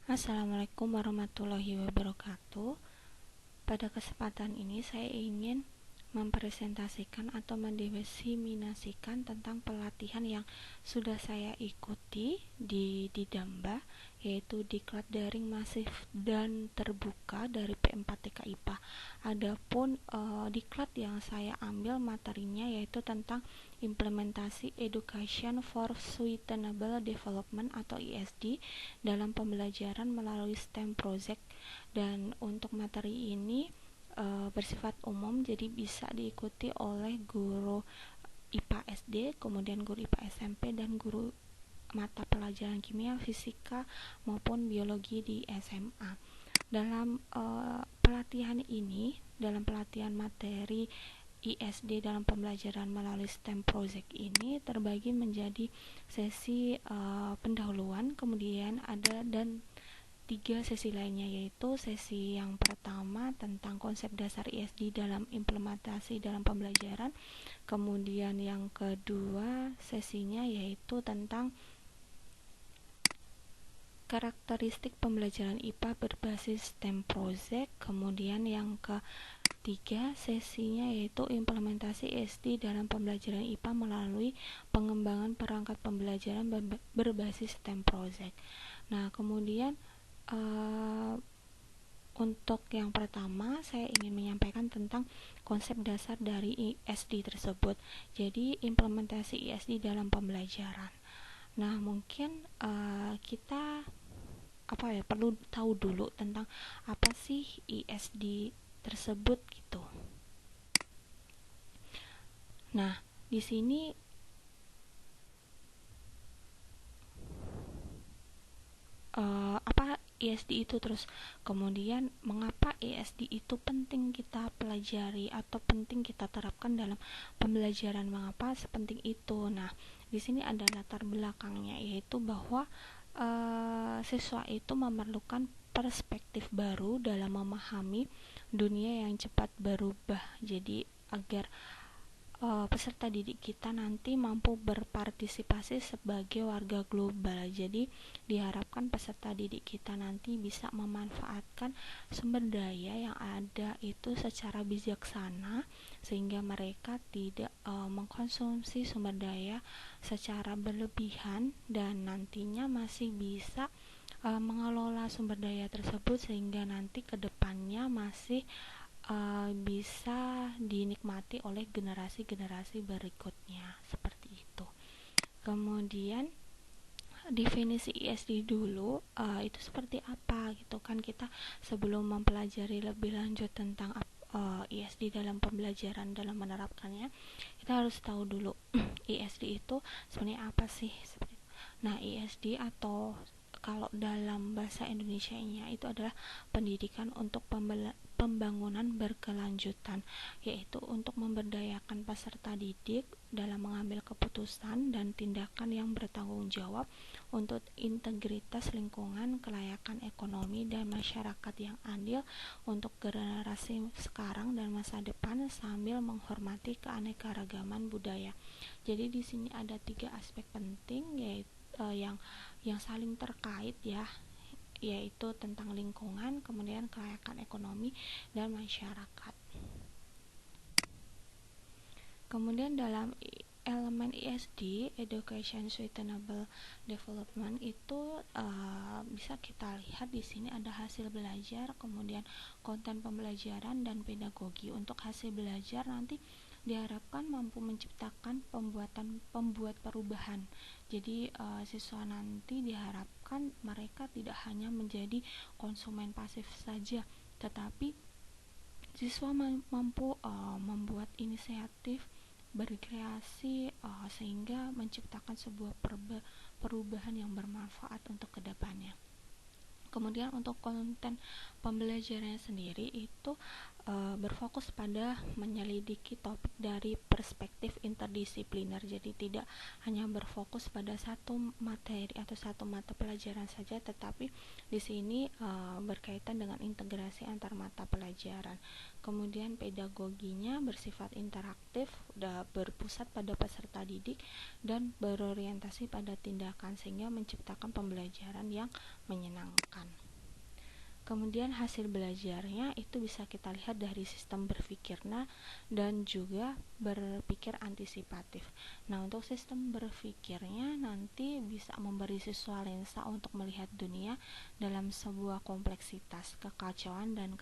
Assalamualaikum warahmatullahi wabarakatuh. Pada kesempatan ini saya ingin mempresentasikan atau mendiseminasikan tentang pelatihan yang sudah saya ikuti di Didamba, yaitu Diklat Daring Masif dan Terbuka dari P4TK IPA. Adapun diklat yang saya ambil materinya yaitu tentang implementasi Education for Sustainable Development atau ESD dalam pembelajaran melalui STEM project, dan untuk materi ini bersifat umum, jadi bisa diikuti oleh guru IPA SD, kemudian guru IPA SMP, dan guru mata pelajaran kimia, fisika, maupun biologi di SMA. Dalam dalam pelatihan materi ISD dalam pembelajaran melalui STEM project ini terbagi menjadi sesi pendahuluan, kemudian ada dan 3 sesi lainnya, yaitu sesi yang pertama tentang konsep dasar ISD dalam implementasi dalam pembelajaran, kemudian yang kedua sesinya yaitu tentang karakteristik pembelajaran IPA berbasis STEM project, kemudian yang ketiga sesinya yaitu implementasi ISD dalam pembelajaran IPA melalui pengembangan perangkat pembelajaran berbasis STEM project. Nah, kemudian untuk yang pertama saya ingin menyampaikan tentang konsep dasar dari ISD tersebut. Jadi implementasi ISD dalam pembelajaran. Nah, mungkin kita perlu tahu dulu tentang apa sih ISD tersebut gitu. Nah, di sini apa ISD itu, terus kemudian mengapa ISD itu penting kita pelajari atau penting kita terapkan dalam pembelajaran, mengapa sepenting itu. Nah, di sini ada latar belakangnya, yaitu bahwa siswa itu memerlukan perspektif baru dalam memahami dunia yang cepat berubah. Jadi agar peserta didik kita nanti mampu berpartisipasi sebagai warga global. Jadi diharapkan peserta didik kita nanti bisa memanfaatkan sumber daya yang ada itu secara bijaksana, sehingga mereka tidak mengkonsumsi sumber daya secara berlebihan, dan nantinya masih bisa mengelola sumber daya tersebut sehingga nanti kedepannya masih bisa dinikmati oleh generasi-generasi berikutnya, seperti itu. Kemudian definisi ISD dulu, itu seperti apa gitu kan, kita sebelum mempelajari lebih lanjut tentang ISD dalam pembelajaran, dalam menerapkannya, kita harus tahu dulu ISD itu sebenarnya apa sih. Nah, ISD atau kalau dalam bahasa Indonesianya itu adalah pendidikan untuk pembangunan berkelanjutan, yaitu untuk memberdayakan peserta didik dalam mengambil keputusan dan tindakan yang bertanggung jawab untuk integritas lingkungan, kelayakan ekonomi, dan masyarakat yang adil untuk generasi sekarang dan masa depan sambil menghormati keanekaragaman budaya. Jadi di sini ada 3 aspek penting, yaitu yang saling terkait ya, yaitu tentang lingkungan, kemudian kelayakan ekonomi, dan masyarakat. Kemudian dalam elemen ISD, Education Sustainable Development, itu bisa kita lihat di sini ada hasil belajar, kemudian konten pembelajaran, dan pedagogi. Untuk hasil belajar nanti diharapkan mampu menciptakan pembuat perubahan. Jadi siswa nanti diharapkan mereka tidak hanya menjadi konsumen pasif saja, tetapi siswa mampu membuat inisiatif, berkreasi, sehingga menciptakan sebuah perubahan yang bermanfaat untuk kedepannya. Kemudian untuk konten pembelajarannya sendiri itu berfokus pada menyelidiki topik dari perspektif interdisipliner. Jadi tidak hanya berfokus pada satu materi atau satu mata pelajaran saja, tetapi di sini berkaitan dengan integrasi antar mata pelajaran. Kemudian pedagoginya bersifat interaktif, berpusat pada peserta didik dan berorientasi pada tindakan sehingga menciptakan pembelajaran yang menyenangkan. Kemudian hasil belajarnya itu bisa kita lihat dari sistem berpikirnya dan juga berpikir antisipatif. Nah, untuk sistem berpikirnya nanti bisa memberi siswa lensa untuk melihat dunia dalam sebuah kompleksitas, kekacauan, dan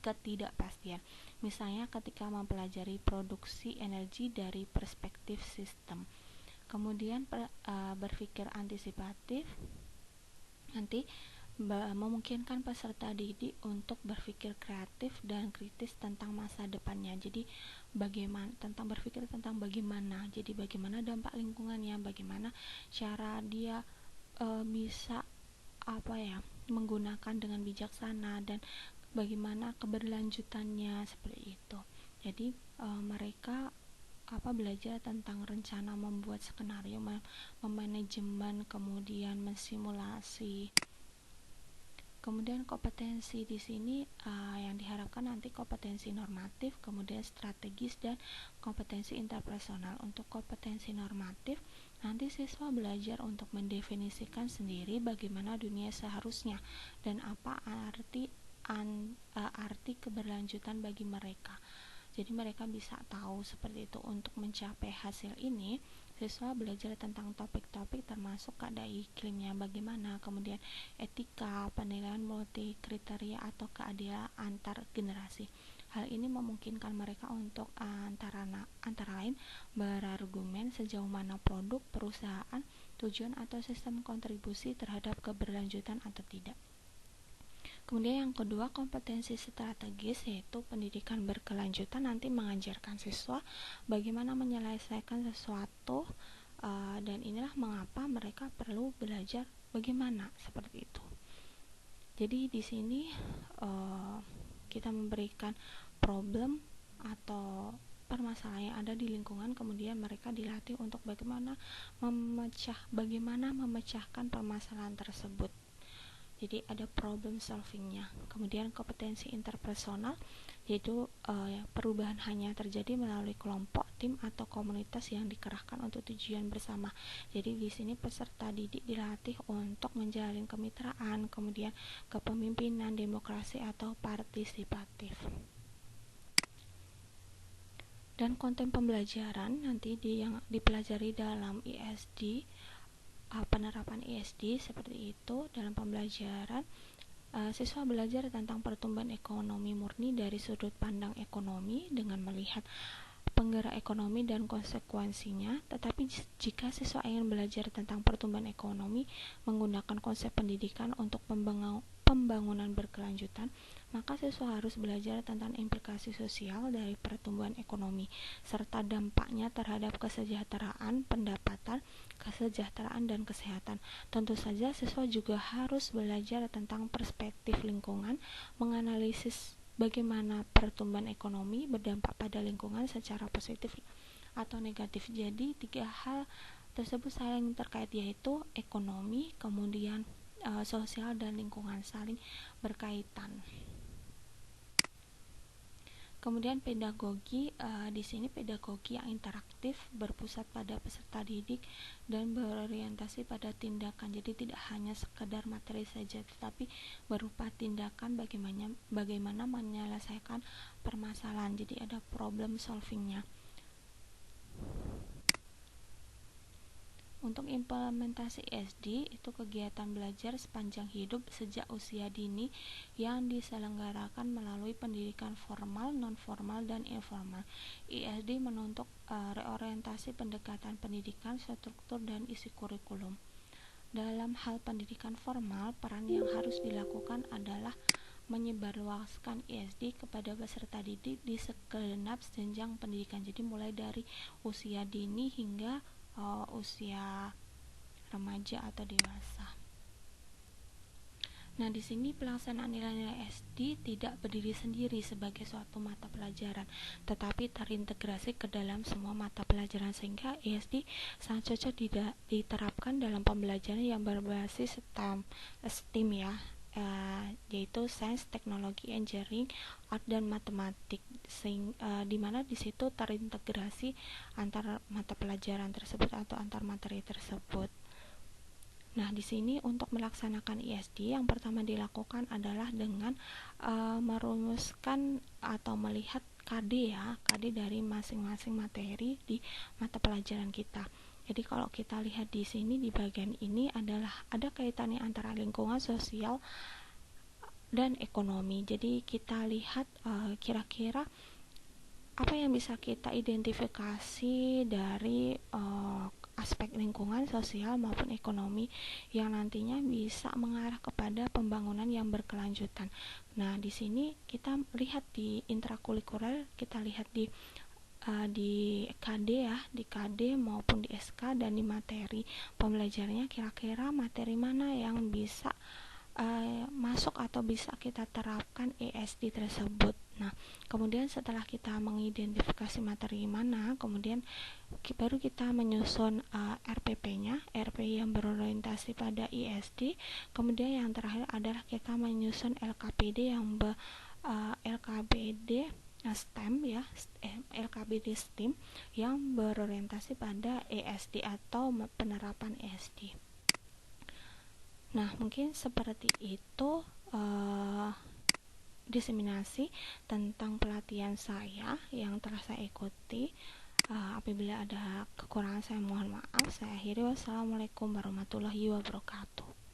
ketidakpastian. Misalnya ketika mempelajari produksi energi dari perspektif sistem. Kemudian berpikir antisipatif nanti memungkinkan peserta didik untuk berpikir kreatif dan kritis tentang masa depannya. Jadi berpikir tentang bagaimana. Jadi bagaimana dampak lingkungannya, bagaimana cara dia bisa menggunakan dengan bijaksana dan bagaimana keberlanjutannya seperti itu. Jadi mereka belajar tentang rencana, membuat skenario, memanajemen, kemudian mensimulasi. Kemudian kompetensi di sini yang diharapkan nanti kompetensi normatif, kemudian strategis, dan kompetensi interpersonal. Untuk kompetensi normatif, nanti siswa belajar untuk mendefinisikan sendiri bagaimana dunia seharusnya dan apa arti keberlanjutan bagi mereka. Jadi mereka bisa tahu seperti itu. Untuk mencapai hasil ini, siswa belajar tentang topik-topik termasuk keadaan iklimnya bagaimana, kemudian etika, penilaian multi kriteria atau keadilan antar generasi. Hal ini memungkinkan mereka untuk antara lain berargumen sejauh mana produk, perusahaan, tujuan atau sistem kontribusi terhadap keberlanjutan atau tidak. Kemudian yang kedua, kompetensi strategis, yaitu pendidikan berkelanjutan nanti mengajarkan siswa bagaimana menyelesaikan sesuatu, dan inilah mengapa mereka perlu belajar bagaimana seperti itu. Jadi di sini kita memberikan problem atau permasalahan yang ada di lingkungan, kemudian mereka dilatih untuk bagaimana memecahkan permasalahan tersebut. Jadi ada problem solvingnya. Kemudian kompetensi interpersonal, yaitu perubahan hanya terjadi melalui kelompok, tim atau komunitas yang dikerahkan untuk tujuan bersama. Jadi di sini peserta didik dilatih untuk menjalin kemitraan, kemudian kepemimpinan, demokrasi atau partisipatif. Dan konten pembelajaran nanti yang dipelajari dalam ISD, penerapan ISD seperti itu. Dalam pembelajaran, siswa belajar tentang pertumbuhan ekonomi murni dari sudut pandang ekonomi dengan melihat penggerak ekonomi dan konsekuensinya. Tetapi jika siswa ingin belajar tentang pertumbuhan ekonomi menggunakan konsep pendidikan untuk pembangunan berkelanjutan, maka siswa harus belajar tentang implikasi sosial dari pertumbuhan ekonomi serta dampaknya terhadap kesejahteraan, pendapatan, kesejahteraan, dan kesehatan. Tentu saja siswa juga harus belajar tentang perspektif lingkungan, menganalisis bagaimana pertumbuhan ekonomi berdampak pada lingkungan secara positif atau negatif. Jadi tiga hal tersebut saling terkait, yaitu ekonomi, kemudian sosial, dan lingkungan saling berkaitan. Kemudian pedagogi, di sini pedagogi yang interaktif, berpusat pada peserta didik dan berorientasi pada tindakan. Jadi tidak hanya sekedar materi saja, tetapi berupa tindakan bagaimana menyelesaikan permasalahan. Jadi ada problem solvingnya. Untuk implementasi SD, itu kegiatan belajar sepanjang hidup sejak usia dini yang diselenggarakan melalui pendidikan formal, non-formal, dan informal. ISD menuntut reorientasi pendekatan pendidikan, struktur, dan isi kurikulum. Dalam hal pendidikan formal, peran yang harus dilakukan adalah menyebarluaskan ISD kepada peserta didik di segenap jenjang pendidikan. Jadi mulai dari usia dini hingga usia remaja atau dewasa. Nah, di sini pelaksanaan nilai-nilai SD tidak berdiri sendiri sebagai suatu mata pelajaran, tetapi terintegrasi ke dalam semua mata pelajaran, sehingga ESD sangat cocok diterapkan dalam pembelajaran yang berbasis STEM ya, yaitu sains, teknologi, engineering, art, dan matematik, di mana di situ terintegrasi antar mata pelajaran tersebut atau antar materi tersebut. Nah, di sini untuk melaksanakan ISD yang pertama dilakukan adalah dengan merumuskan atau melihat KD ya, KD dari masing-masing materi di mata pelajaran kita. Jadi kalau kita lihat di sini di bagian ini adalah ada kaitannya antara lingkungan sosial dan ekonomi. Jadi kita lihat kira-kira apa yang bisa kita identifikasi dari aspek lingkungan, sosial maupun ekonomi yang nantinya bisa mengarah kepada pembangunan yang berkelanjutan. Nah, di sini kita lihat di intrakurikuler, kita lihat di KD ya, di KD maupun di SK dan di materi pembelajarannya, kira-kira materi mana yang bisa masuk atau bisa kita terapkan ESD tersebut. Nah, kemudian setelah kita mengidentifikasi materi mana, kemudian baru kita menyusun RPP-nya, RP yang berorientasi pada ESD. Kemudian yang terakhir adalah kita menyusun LKPD LKPD STEM ya, LKPD STEM yang berorientasi pada ESD atau penerapan ESD. Nah, mungkin seperti itu diseminasi tentang pelatihan saya yang telah saya ikuti. Apabila ada kekurangan saya mohon maaf. Saya akhiri. Wassalamualaikum warahmatullahi wabarakatuh.